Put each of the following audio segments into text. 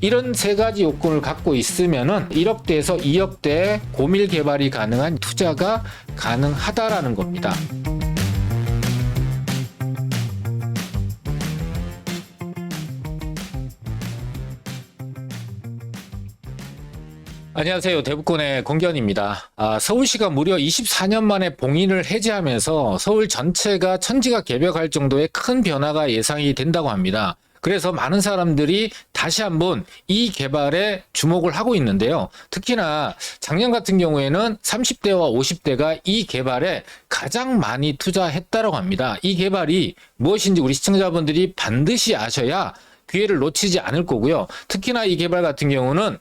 이런 세 가지 요건을 갖고 있으면은 1억대에서 2억대 고밀 개발이 가능한 투자가 가능하다라는 겁니다. 안녕하세요. 대북권의 공견입니다. 서울시가 무려 24년 만에 봉인을 해제하면서 서울 전체가 천지가 개벽할 정도의 큰 변화가 예상이 된다고 합니다. 그래서 많은 사람들이 다시 한번 이 개발에 주목을 하고 있는데요. 특히나 작년 같은 경우에는 30대와 50대가 이 개발에 가장 많이 투자했다고 합니다. 이 개발이 무엇인지 우리 시청자분들이 반드시 아셔야 기회를 놓치지 않을 거고요. 특히나 이 개발 같은 경우는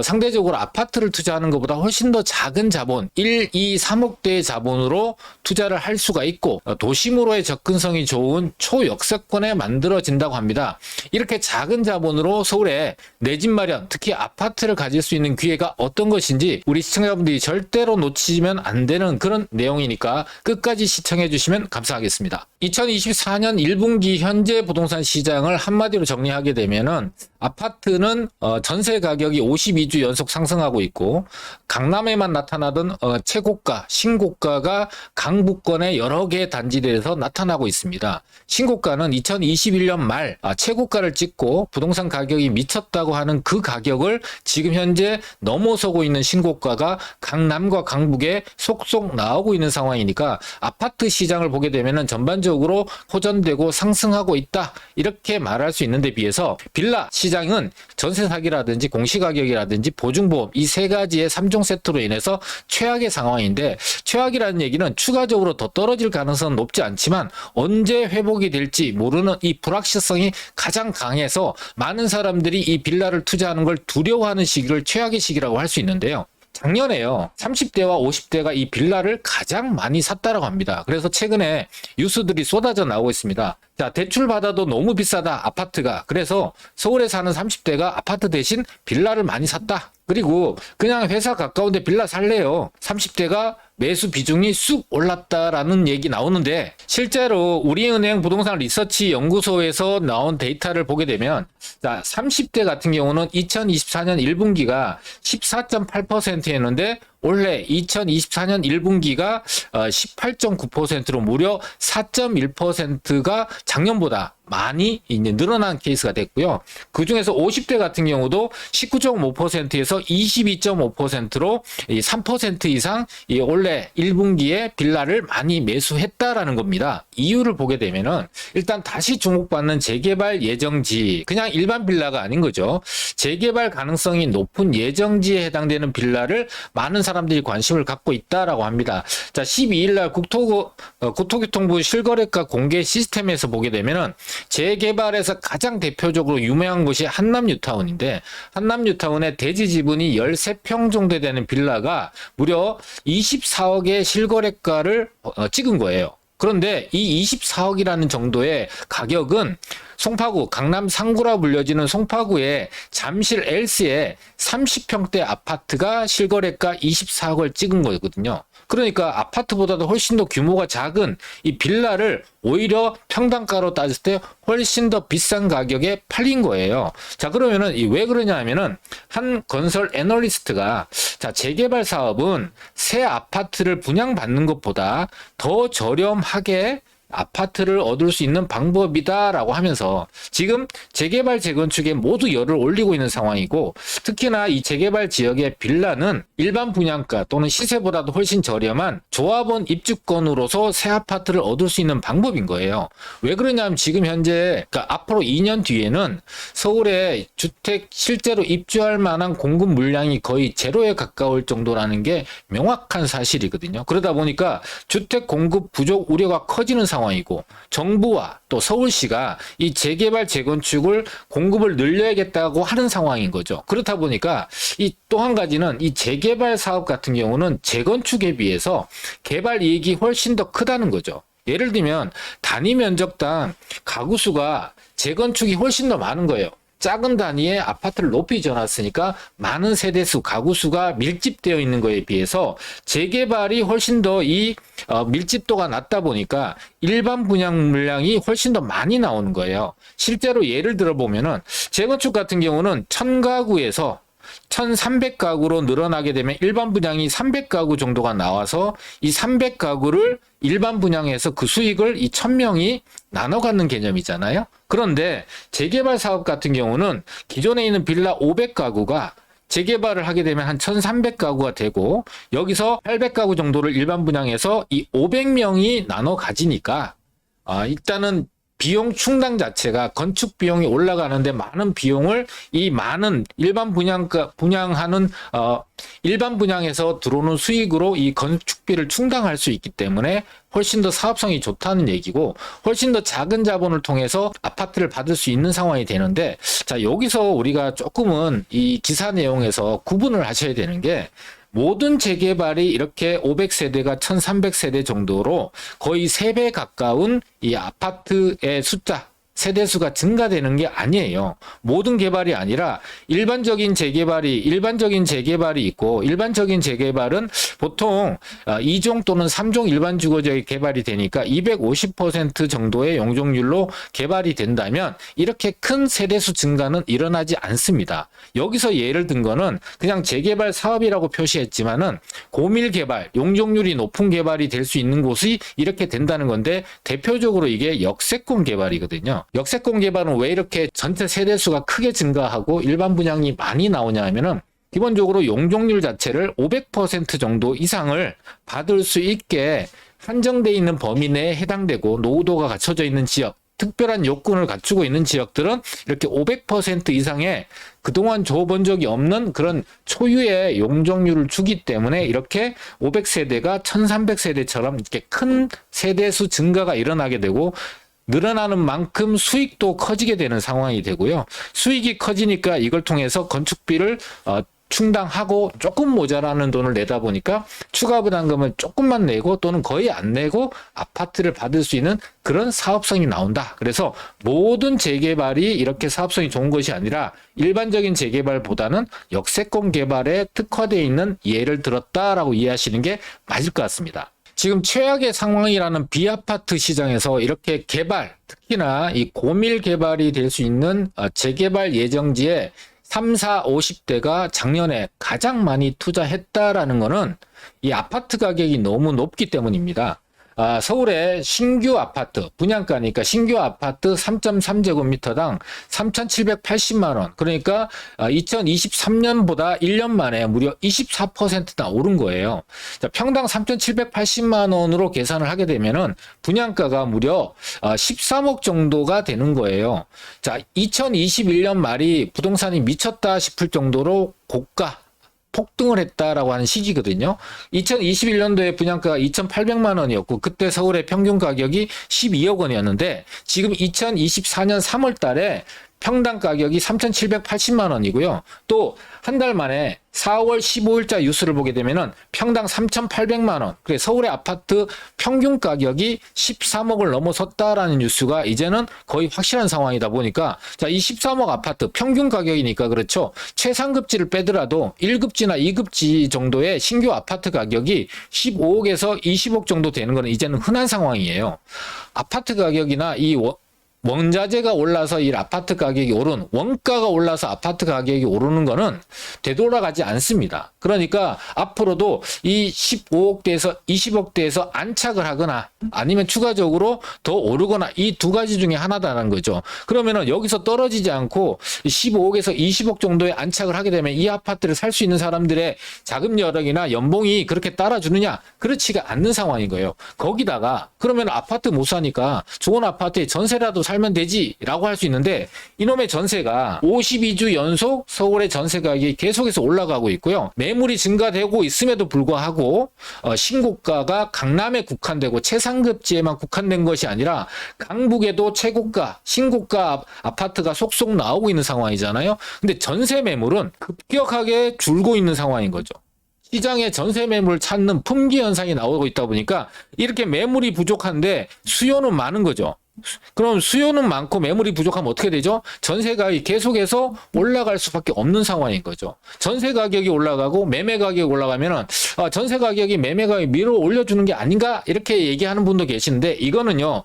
상대적으로 아파트를 투자하는 것보다 훨씬 더 작은 자본 1, 2, 3억대의 자본으로 투자를 할 수가 있고 도심으로의 접근성이 좋은 초역세권에 만들어진다고 합니다. 이렇게 작은 자본으로 서울에 내 집 마련, 특히 아파트를 가질 수 있는 기회가 어떤 것인지 우리 시청자분들이 절대로 놓치면 안 되는 그런 내용이니까 끝까지 시청해 주시면 감사하겠습니다. 2024년 1분기 현재 부동산 시장을 한마디로 정리하게 되면은 아파트는 전세 가격이 52주 연속 상승하고 있고 강남에만 나타나던 최고가, 신고가가 강북권의 여러 개의 단지들에서 나타나고 있습니다. 신고가는 2021년 말 최고가를 찍고 부동산 가격이 미쳤다고 하는 그 가격을 지금 현재 넘어서고 있는 신고가가 강남과 강북에 속속 나오고 있는 상황이니까 아파트 시장을 보게 되면은 전반적으로 호전되고 상승하고 있다 이렇게 말할 수 있는데 비해서 빌라 시장은 전세 사기라든지 공시가격이라든지 보증보험 이 세 가지의 3종 세트로 인해서 최악의 상황인데 최악이라는 얘기는 추가적으로 더 떨어질 가능성은 높지 않지만 언제 회복이 될지 모르는 이 불확실성이 가장 강해서 많은 사람들이 이 빌라를 투자하는 걸 두려워하는 시기를 최악의 시기라고 할 수 있는데요. 작년에요. 30대와 50대가 이 빌라를 가장 많이 샀다라고 합니다. 그래서 최근에 뉴스들이 쏟아져 나오고 있습니다. 자, 대출 받아도 너무 비싸다, 아파트가. 그래서 서울에 사는 30대가 아파트 대신 빌라를 많이 샀다. 그리고 그냥 회사 가까운데 빌라 살래요. 30대가 매수 비중이 쑥 올랐다라는 얘기 나오는데 실제로 우리은행 부동산 리서치 연구소에서 나온 데이터를 보게 되면 자, 30대 같은 경우는 2024년 1분기가 14.8%였는데 올해 2024년 1분기가 18.9%로 무려 4.1%가 작년보다 많이 이제 늘어난 케이스가 됐고요. 그 중에서 50대 같은 경우도 19.5%에서 22.5%로 3% 이상 올해 1분기에 빌라를 많이 매수했다라는 겁니다. 이유를 보게 되면은 일단 다시 주목받는 재개발 예정지, 그냥 일반 빌라가 아닌 거죠. 재개발 가능성이 높은 예정지에 해당되는 빌라를 많은 사람들이 관심을 갖고 있다라고 합니다. 자, 12일 날 국토교통부 실거래가 공개 시스템에서 보게 되면은 재개발에서 가장 대표적으로 유명한 곳이 한남뉴타운인데 한남뉴타운의 대지 지분이 13평 정도 되는 빌라가 무려 24억의 실거래가를 찍은 거예요. 그런데 이 24억이라는 정도의 가격은 송파구, 강남 상구라 불려지는 송파구의 잠실 L스의 30평대 아파트가 실거래가 24억을 찍은 거거든요. 그러니까 아파트보다도 훨씬 더 규모가 작은 이 빌라를 오히려 평당가로 따졌을 때 훨씬 더 비싼 가격에 팔린 거예요. 자, 그러면은 왜 그러냐 하면은 한 건설 애널리스트가 자, 재개발 사업은 새 아파트를 분양받는 것보다 더 저렴하게 아파트를 얻을 수 있는 방법이다라고 하면서 지금 재개발 재건축에 모두 열을 올리고 있는 상황이고 특히나 이 재개발 지역의 빌라는 일반 분양가 또는 시세보다도 훨씬 저렴한 조합원 입주권으로서 새 아파트를 얻을 수 있는 방법인 거예요. 왜 그러냐면 지금 현재 그러니까 앞으로 2년 뒤에는 서울에 주택 실제로 입주할 만한 공급 물량이 거의 제로에 가까울 정도라는 게 명확한 사실이거든요. 그러다 보니까 주택 공급 부족 우려가 커지는 상황이고 정부와 또 서울시가 이 재개발 재건축을 공급을 늘려야겠다고 하는 상황인 거죠. 그렇다 보니까 이 또 한 가지는 이 재개발 사업 같은 경우는 재건축에 비해서 개발 이익이 훨씬 더 크다는 거죠. 예를 들면 단위 면적당 가구 수가 재건축이 훨씬 더 많은 거예요. 작은 단위의 아파트를 높이 지어놨으니까 많은 세대수, 가구수가 밀집되어 있는 거에 비해서 재개발이 훨씬 더 이 밀집도가 낮다 보니까 일반 분양 물량이 훨씬 더 많이 나오는 거예요. 실제로 예를 들어 보면은 재건축 같은 경우는 1000가구에서 1300가구로 늘어나게 되면 일반 분양이 300가구 정도가 나와서 이 300가구를 일반 분양에서 그 수익을 이 1000명이 나눠 갖는 개념이잖아요. 그런데 재개발 사업 같은 경우는 기존에 있는 빌라 500가구가 재개발을 하게 되면 한 1300가구가 되고 여기서 800가구 정도를 일반 분양해서 이 500명이 나눠 가지니까 일단은 비용 충당 자체가 건축 비용이 올라가는데 많은 비용을 이 많은 일반 분양하는 일반 분양에서 들어오는 수익으로 이 건축비를 충당할 수 있기 때문에 훨씬 더 사업성이 좋다는 얘기고 훨씬 더 작은 자본을 통해서 아파트를 받을 수 있는 상황이 되는데 자 여기서 우리가 조금은 이 기사 내용에서 구분을 하셔야 되는 게 모든 재개발이 이렇게 500세대가 1300세대 정도로 거의 3배 가까운 이 아파트의 숫자, 세대수가 증가되는 게 아니에요. 모든 개발이 아니라 일반적인 재개발이 있고 일반적인 재개발은 보통 2종 또는 3종 일반 주거지역이 개발이 되니까 250% 정도의 용적률로 개발이 된다면 이렇게 큰 세대수 증가는 일어나지 않습니다. 여기서 예를 든 거는 그냥 재개발 사업이라고 표시했지만은 고밀 개발, 용적률이 높은 개발이 될 수 있는 곳이 이렇게 된다는 건데 대표적으로 이게 역세권 개발이거든요. 역세권 개발은 왜 이렇게 전체 세대수가 크게 증가하고 일반 분양이 많이 나오냐 하면은 기본적으로 용적률 자체를 500% 정도 이상을 받을 수 있게 한정되어 있는 범위 내에 해당되고 노후도가 갖춰져 있는 지역, 특별한 요건을 갖추고 있는 지역들은 이렇게 500% 이상의 그동안 줘본 적이 없는 그런 초유의 용적률을 주기 때문에 이렇게 500세대가 1300세대처럼 이렇게 큰 세대수 증가가 일어나게 되고 늘어나는 만큼 수익도 커지게 되는 상황이 되고요. 수익이 커지니까 이걸 통해서 건축비를 충당하고 조금 모자라는 돈을 내다 보니까 추가 부담금을 조금만 내고 또는 거의 안 내고 아파트를 받을 수 있는 그런 사업성이 나온다. 그래서 모든 재개발이 이렇게 사업성이 좋은 것이 아니라 일반적인 재개발보다는 역세권 개발에 특화되어 있는 예를 들었다라고 이해하시는 게 맞을 것 같습니다. 지금 최악의 상황이라는 비아파트 시장에서 이렇게 개발, 특히나 이 고밀 개발이 될 수 있는 재개발 예정지에 3, 4, 50대가 작년에 가장 많이 투자했다라는 것은 이 아파트 가격이 너무 높기 때문입니다. 서울의 신규 아파트, 분양가니까 신규 아파트 3.3제곱미터당 3,780만 원. 그러니까 2023년보다 1년 만에 무려 24%나 오른 거예요. 자, 평당 3,780만 원으로 계산을 하게 되면은 분양가가 무려 13억 정도가 되는 거예요. 자, 2021년 말이 부동산이 미쳤다 싶을 정도로 고가 폭등을 했다라고 하는 시기거든요. 2021년도에 분양가가 2,800만 원이었고 그때 서울의 평균 가격이 12억 원이었는데 지금 2024년 3월 달에 평당 가격이 3,780만 원이고요. 또 한 달 만에 4월 15일자 뉴스를 보게 되면은 평당 3,800만 원. 그래 서울의 아파트 평균 가격이 13억을 넘어섰다라는 뉴스가 이제는 거의 확실한 상황이다 보니까 자, 이 13억 아파트 평균 가격이니까 그렇죠. 최상급지를 빼더라도 1급지나 2급지 정도의 신규 아파트 가격이 15억에서 20억 정도 되는 건 이제는 흔한 상황이에요. 아파트 가격이나 이 원자재가 올라서 이 아파트 가격이 오른 원가가 올라서 아파트 가격이 오르는 거는 되돌아가지 않습니다. 그러니까 앞으로도 이 15억대에서 20억대에서 안착을 하거나 아니면 추가적으로 더 오르거나 이 두 가지 중에 하나다라는 거죠. 그러면은 여기서 떨어지지 않고 15억에서 20억 정도에 안착을 하게 되면 이 아파트를 살 수 있는 사람들의 자금 여력이나 연봉이 그렇게 따라주느냐? 그렇지가 않는 상황인 거예요. 거기다가 그러면 아파트 못 사니까 좋은 아파트에 전세라도 살면 되지라고 할 수 있는데 이놈의 전세가 52주 연속 서울의 전세 가격이 계속해서 올라가고 있고요. 매물이 증가되고 있음에도 불구하고 신고가가 강남에 국한되고 최상급지에만 국한된 것이 아니라 강북에도 최고가, 신고가 아파트가 속속 나오고 있는 상황이잖아요. 근데 전세 매물은 급격하게 줄고 있는 상황인 거죠. 시장에 전세 매물을 찾는 품귀 현상이 나오고 있다 보니까 이렇게 매물이 부족한데 수요는 많은 거죠. 그럼 수요는 많고 매물이 부족하면 어떻게 되죠? 전세 가격이 계속해서 올라갈 수밖에 없는 상황인 거죠. 전세 가격이 올라가고 매매 가격이 올라가면은 전세 가격이 매매 가격 밀어 올려주는 게 아닌가 이렇게 얘기하는 분도 계시는데 이거는요.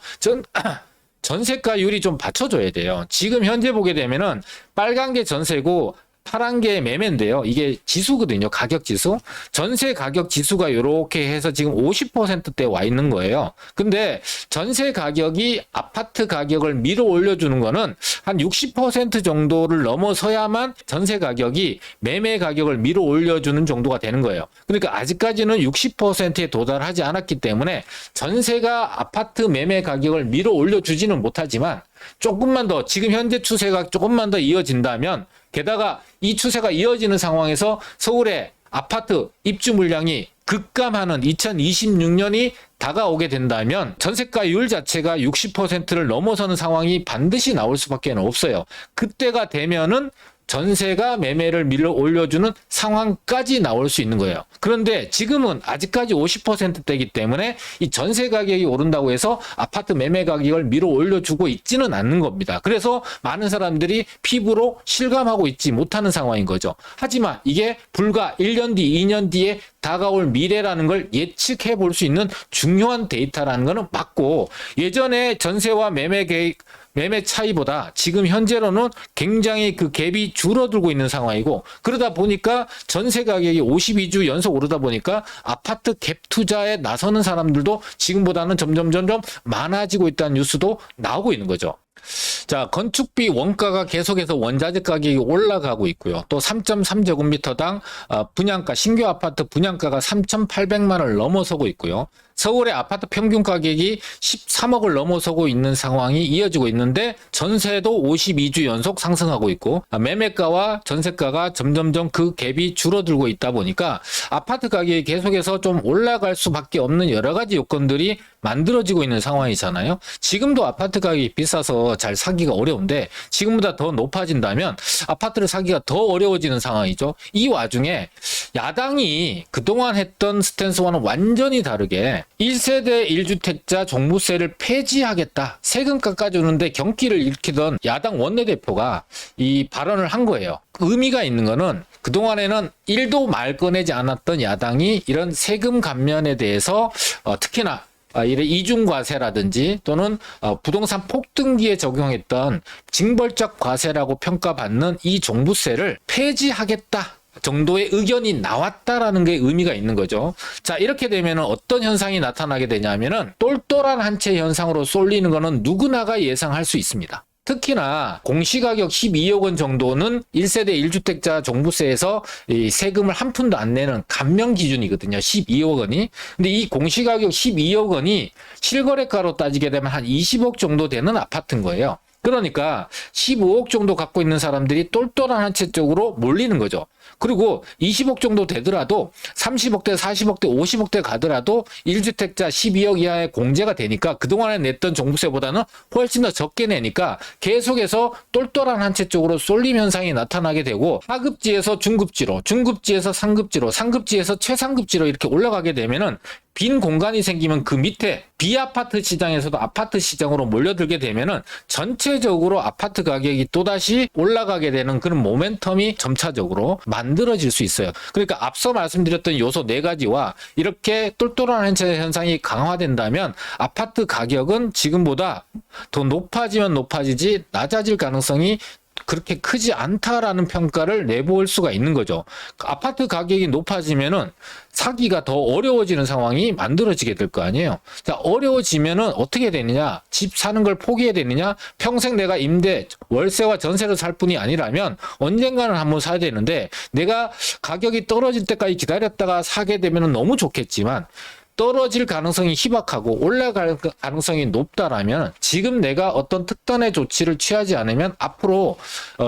전세가율이 좀 받쳐줘야 돼요. 지금 현재 보게 되면은 빨간 게 전세고 파란 게 매매인데요. 이게 지수거든요. 가격 지수. 전세 가격 지수가 이렇게 해서 지금 50%대 와 있는 거예요. 근데 전세 가격이 아파트 가격을 밀어 올려주는 거는 한 60% 정도를 넘어서야만 전세 가격이 매매 가격을 밀어 올려주는 정도가 되는 거예요. 그러니까 아직까지는 60%에 도달하지 않았기 때문에 전세가 아파트 매매 가격을 밀어 올려주지는 못하지만 조금만 더 지금 현재 추세가 조금만 더 이어진다면 게다가 이 추세가 이어지는 상황에서 서울의 아파트 입주 물량이 급감하는 2026년이 다가오게 된다면 전세가율 자체가 60%를 넘어서는 상황이 반드시 나올 수밖에 없어요. 그때가 되면은 전세가 매매를 밀어 올려주는 상황까지 나올 수 있는 거예요. 그런데 지금은 아직까지 50%대이기 때문에 이 전세 가격이 오른다고 해서 아파트 매매 가격을 밀어 올려주고 있지는 않는 겁니다. 그래서 많은 사람들이 피부로 실감하고 있지 못하는 상황인 거죠. 하지만 이게 불과 1년 뒤, 2년 뒤에 다가올 미래라는 걸 예측해 볼 수 있는 중요한 데이터라는 거는 맞고 예전에 전세와 매매 차이보다 지금 현재로는 굉장히 그 갭이 줄어들고 있는 상황이고 그러다 보니까 전세 가격이 52주 연속 오르다 보니까 아파트 갭 투자에 나서는 사람들도 지금보다는 점점 많아지고 있다는 뉴스도 나오고 있는 거죠. 자, 건축비 원가가 계속해서 원자재 가격이 올라가고 있고요. 또 3.3제곱미터당 분양가, 신규 아파트 분양가가 3,800만 원을 넘어서고 있고요. 서울의 아파트 평균 가격이 13억을 넘어서고 있는 상황이 이어지고 있는데 전세도 52주 연속 상승하고 있고 매매가와 전세가가 점점점 그 갭이 줄어들고 있다 보니까 아파트 가격이 계속해서 좀 올라갈 수밖에 없는 여러 가지 요건들이 만들어지고 있는 상황이잖아요. 지금도 아파트 가격이 비싸서 잘 사기가 어려운데 지금보다 더 높아진다면 아파트를 사기가 더 어려워지는 상황이죠. 이 와중에 야당이 그동안 했던 스탠스와는 완전히 다르게 1세대 1주택자 종부세를 폐지하겠다. 세금 깎아주는데 경기를 일으키던 야당 원내대표가 이 발언을 한 거예요. 의미가 있는 거는 그동안에는 1도 말 꺼내지 않았던 야당이 이런 세금 감면에 대해서 특히나 이런 이중과세라든지 또는 부동산 폭등기에 적용했던 징벌적 과세라고 평가받는 이 종부세를 폐지하겠다. 정도의 의견이 나왔다라는 게 의미가 있는 거죠. 자, 이렇게 되면 어떤 현상이 나타나게 되냐면은 똘똘한 한 채 현상으로 쏠리는 거는 누구나가 예상할 수 있습니다. 특히나 공시가격 12억 원 정도는 1세대 1주택자 종부세에서 이 세금을 한 푼도 안 내는 감면 기준이거든요. 12억 원이. 근데 이 공시가격 12억 원이 실거래가로 따지게 되면 한 20억 정도 되는 아파트인 거예요. 그러니까 15억 정도 갖고 있는 사람들이 똘똘한 한 채 쪽으로 몰리는 거죠. 그리고 20억 정도 되더라도 30억대, 40억대, 50억대 가더라도 1주택자 12억 이하의 공제가 되니까 그동안에 냈던 종부세보다는 훨씬 더 적게 내니까 계속해서 똘똘한 한 채 쪽으로 쏠림 현상이 나타나게 되고 하급지에서 중급지로, 중급지에서 상급지로, 상급지에서 최상급지로 이렇게 올라가게 되면은 빈 공간이 생기면 그 밑에 비아파트 시장에서도 아파트 시장으로 몰려들게 되면은 전체적으로 아파트 가격이 또다시 올라가게 되는 그런 모멘텀이 점차적으로 만들어질 수 있어요. 그러니까 앞서 말씀드렸던 요소 4가지와 이렇게 똘똘한 현상이 강화된다면 아파트 가격은 지금보다 더 높아지면 높아지지 낮아질 가능성이 그렇게 크지 않다라는 평가를 내볼 수가 있는 거죠. 아파트 가격이 높아지면은 사기가 더 어려워지는 상황이 만들어지게 될 거 아니에요. 자, 어려워지면은 어떻게 되느냐? 집 사는 걸 포기해야 되느냐? 평생 내가 임대, 월세와 전세를 살 뿐이 아니라면 언젠가는 한번 사야 되는데 내가 가격이 떨어질 때까지 기다렸다가 사게 되면은 너무 좋겠지만 떨어질 가능성이 희박하고 올라갈 가능성이 높다라면 지금 내가 어떤 특단의 조치를 취하지 않으면 앞으로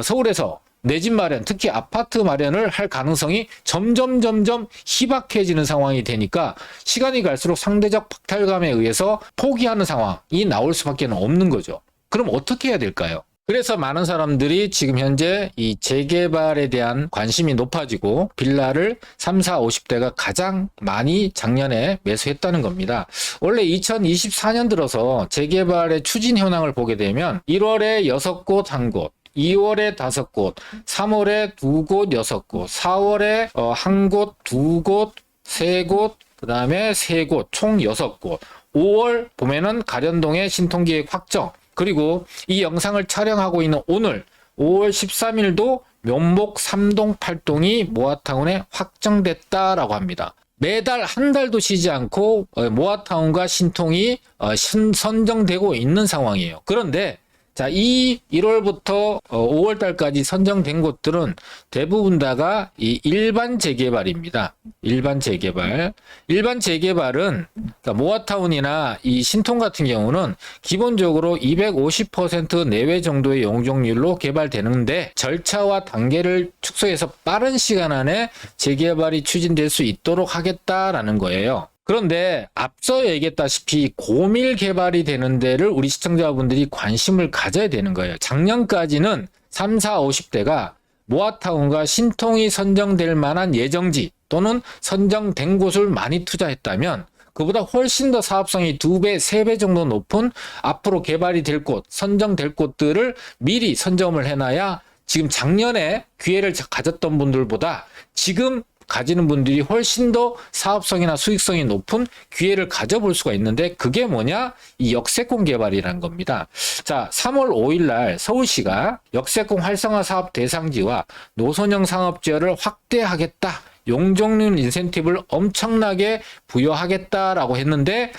서울에서 내 집 마련, 특히 아파트 마련을 할 가능성이 점점 희박해지는 상황이 되니까 시간이 갈수록 상대적 박탈감에 의해서 포기하는 상황이 나올 수밖에 없는 거죠. 그럼 어떻게 해야 될까요? 그래서 많은 사람들이 지금 현재 이 재개발에 대한 관심이 높아지고 빌라를 3, 4, 50대가 가장 많이 작년에 매수했다는 겁니다. 원래 2024년 들어서 재개발의 추진 현황을 보게 되면 1월에 6곳 1곳, 2월에 5곳, 3월에 2곳 6곳, 4월에 1곳, 2곳, 3곳, 그 다음에 3곳, 총 6곳, 5월 보면은 가련동의 신통기획 확정, 그리고 이 영상을 촬영하고 있는 오늘 5월 13일도 면목 3동 8동이 모아타운에 확정됐다라고 합니다. 매달 한 달도 쉬지 않고 모아타운과 신통이 선정되고 있는 상황이에요. 그런데 자, 이 1월부터 5월 달까지 선정된 곳들은 대부분 다가 이 일반 재개발입니다. 일반 재개발. 일반 재개발은 그러니까 모아타운이나 이 신통 같은 경우는 기본적으로 250% 내외 정도의 용적률로 개발되는데 절차와 단계를 축소해서 빠른 시간 안에 재개발이 추진될 수 있도록 하겠다라는 거예요. 그런데 앞서 얘기했다시피 고밀 개발이 되는 데를 우리 시청자분들이 관심을 가져야 되는 거예요. 작년까지는 3, 4, 50대가 모아타운과 신통이 선정될 만한 예정지 또는 선정된 곳을 많이 투자했다면 그보다 훨씬 더 사업성이 2배, 3배 정도 높은 앞으로 개발이 될 곳, 선정될 곳들을 미리 선점을 해놔야 지금 작년에 기회를 가졌던 분들보다 지금 가지는 분들이 훨씬 더 사업성이나 수익성이 높은 기회를 가져볼 수가 있는데 그게 뭐냐? 이 역세권 개발이라는 겁니다. 자, 3월 5일 날 서울시가 역세권 활성화 사업 대상지와 노선형 상업지역을 확대하겠다. 용적률 인센티브를 엄청나게 부여하겠다라고 했는데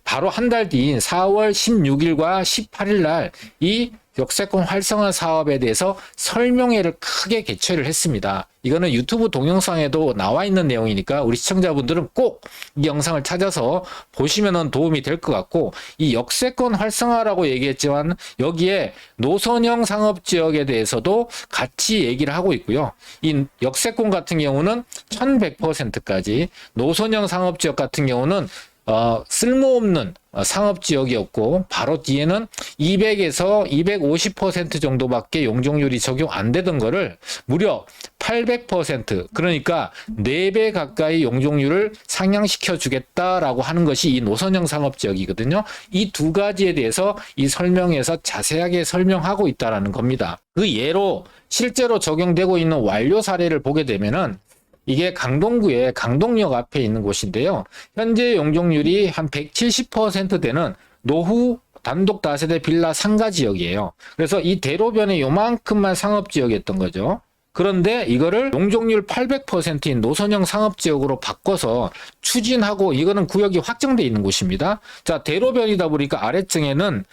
바로 한 달 뒤인 4월 16일과 18일 날 이 역세권 활성화 사업에 대해서 설명회를 크게 개최를 했습니다. 이거는 유튜브 동영상에도 나와 있는 내용이니까 우리 시청자분들은 꼭 이 영상을 찾아서 보시면 도움이 될 것 같고 이 역세권 활성화라고 얘기했지만 여기에 노선형 상업지역에 대해서도 같이 얘기를 하고 있고요. 이 역세권 같은 경우는 1100%까지 노선형 상업지역 같은 경우는 쓸모없는 상업지역이었고 바로 뒤에는 200에서 250% 정도밖에 용적률이 적용 안 되던 거를 무려 800% 그러니까 4배 가까이 용적률을 상향시켜 주겠다라고 하는 것이 이 노선형 상업지역이거든요. 이 두 가지에 대해서 이 설명에서 자세하게 설명하고 있다라는 겁니다. 그 예로 실제로 적용되고 있는 완료 사례를 보게 되면은 이게 강동구의 강동역 앞에 있는 곳인데요. 현재 용적률이 한 170% 되는 노후 단독 다세대 빌라 상가 지역이에요. 그래서 이 대로변에 요만큼만 상업지역이었던 거죠. 그런데 이거를 용적률 800%인 노선형 상업지역으로 바꿔서 추진하고 이거는 구역이 확정되어 있는 곳입니다. 자, 대로변이다 보니까 아래층에는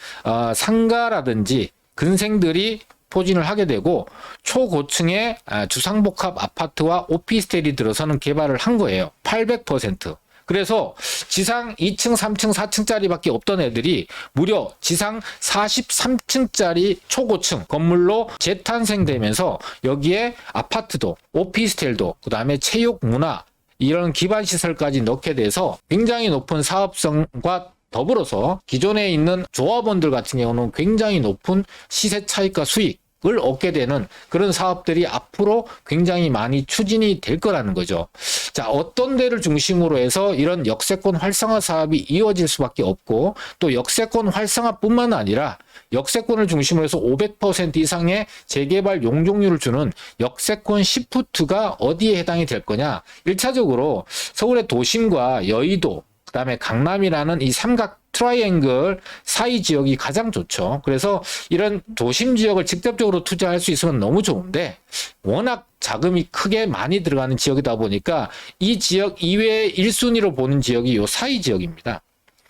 상가라든지 근생들이 포진을 하게 되고 초고층의 주상복합 아파트와 오피스텔이 들어서는 개발을 한 거예요. 800%. 그래서 지상 2층, 3층, 4층짜리밖에 없던 애들이 무려 지상 43층짜리 초고층 건물로 재탄생되면서 여기에 아파트도 오피스텔도 그다음에 체육, 문화 이런 기반시설까지 넣게 돼서 굉장히 높은 사업성과 더불어서 기존에 있는 조합원들 같은 경우는 굉장히 높은 시세 차익과 수익을 얻게 되는 그런 사업들이 앞으로 굉장히 많이 추진이 될 거라는 거죠. 자, 어떤 데를 중심으로 해서 이런 역세권 활성화 사업이 이어질 수밖에 없고 또 역세권 활성화뿐만 아니라 역세권을 중심으로 해서 500% 이상의 재개발 용적률을 주는 역세권 시프트가 어디에 해당이 될 거냐? 1차적으로 서울의 도심과 여의도 그다음에 강남이라는 이 삼각 트라이앵글 사이 지역이 가장 좋죠. 그래서 이런 도심 지역을 직접적으로 투자할 수 있으면 너무 좋은데 워낙 자금이 크게 많이 들어가는 지역이다 보니까 이 지역 이외의 1순위로 보는 지역이 요 사이 지역입니다.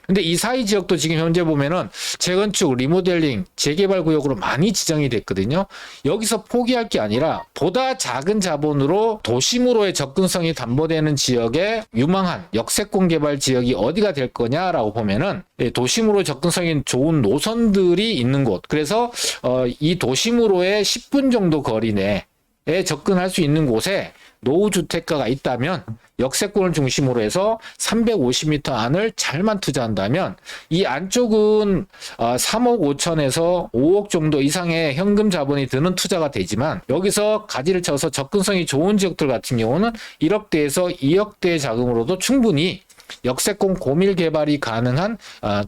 근데 이 사이 지역도 지금 현재 보면은 재건축, 리모델링, 재개발 구역으로 많이 지정이 됐거든요. 여기서 포기할 게 아니라 보다 작은 자본으로 도심으로의 접근성이 담보되는 지역에 유망한 역세권 개발 지역이 어디가 될 거냐라고 보면은 도심으로 접근성이 좋은 노선들이 있는 곳. 그래서 이 도심으로의 10분 정도 거리 내 접근할 수 있는 곳에 노후주택가가 있다면 역세권을 중심으로 해서 350m 안을 잘만 투자한다면 이 안쪽은 3억 5천에서 5억 정도 이상의 현금 자본이 드는 투자가 되지만 여기서 가지를 쳐서 접근성이 좋은 지역들 같은 경우는 1억대에서 2억대 자금으로도 충분히 역세권 고밀 개발이 가능한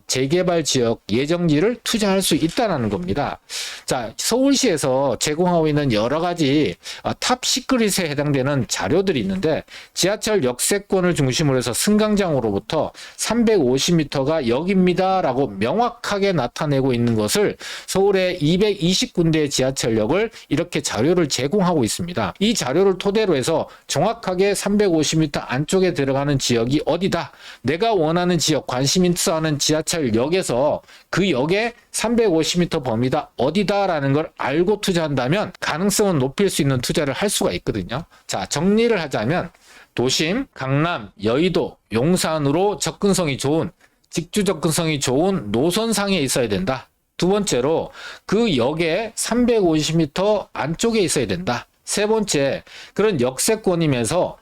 재개발 지역 예정지를 투자할 수 있다는 겁니다. 자, 서울시에서 제공하고 있는 여러 가지 탑 시크릿에 해당되는 자료들이 있는데 지하철 역세권을 중심으로 해서 승강장으로부터 350m가 여기입니다라고 명확하게 나타내고 있는 것을 서울의 220군데의 지하철역을 이렇게 자료를 제공하고 있습니다. 이 자료를 토대로 해서 정확하게 350m 안쪽에 들어가는 지역이 어디다, 내가 원하는 지역, 관심 있어 하는 지하철역에서 그 역의 350m 범위다 어디다라는 걸 알고 투자한다면 가능성은 높일 수 있는 투자를 할 수가 있거든요. 자, 정리를 하자면 도심, 강남, 여의도, 용산으로 접근성이 좋은, 직주 접근성이 좋은 노선상에 있어야 된다. 두 번째로 그 역의 350m 안쪽에 있어야 된다. 세 번째, 그런 역세권이면서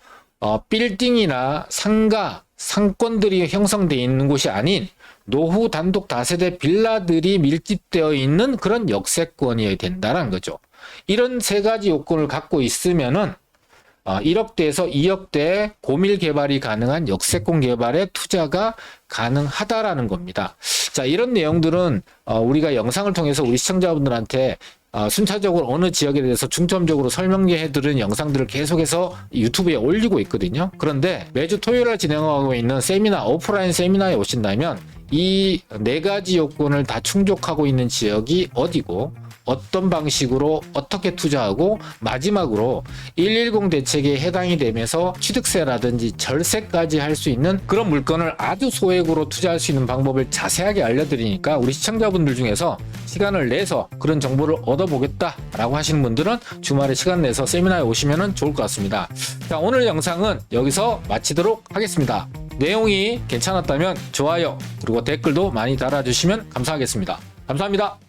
빌딩이나 상가, 상권들이 형성되어 있는 곳이 아닌 노후 단독 다세대 빌라들이 밀집되어 있는 그런 역세권이어야 된다는 거죠. 이런 세 가지 요건을 갖고 있으면은 1억대에서 2억대 고밀 개발이 가능한 역세권 개발에 투자가 가능하다라는 겁니다. 자, 이런 내용들은 우리가 영상을 통해서 우리 시청자분들한테 순차적으로 어느 지역에 대해서 중점적으로 설명해 드린 영상들을 계속해서 유튜브에 올리고 있거든요. 그런데 매주 토요일에 진행하고 있는 세미나, 오프라인 세미나에 오신다면 이 네 가지 요건을 다 충족하고 있는 지역이 어디고 어떤 방식으로 어떻게 투자하고 마지막으로 110 대책에 해당이 되면서 취득세라든지 절세까지 할 수 있는 그런 물건을 아주 소액으로 투자할 수 있는 방법을 자세하게 알려드리니까 우리 시청자분들 중에서 시간을 내서 그런 정보를 얻어보겠다라고 하시는 분들은 주말에 시간 내서 세미나에 오시면 좋을 것 같습니다. 자, 오늘 영상은 여기서 마치도록 하겠습니다. 내용이 괜찮았다면 좋아요 그리고 댓글도 많이 달아주시면 감사하겠습니다. 감사합니다.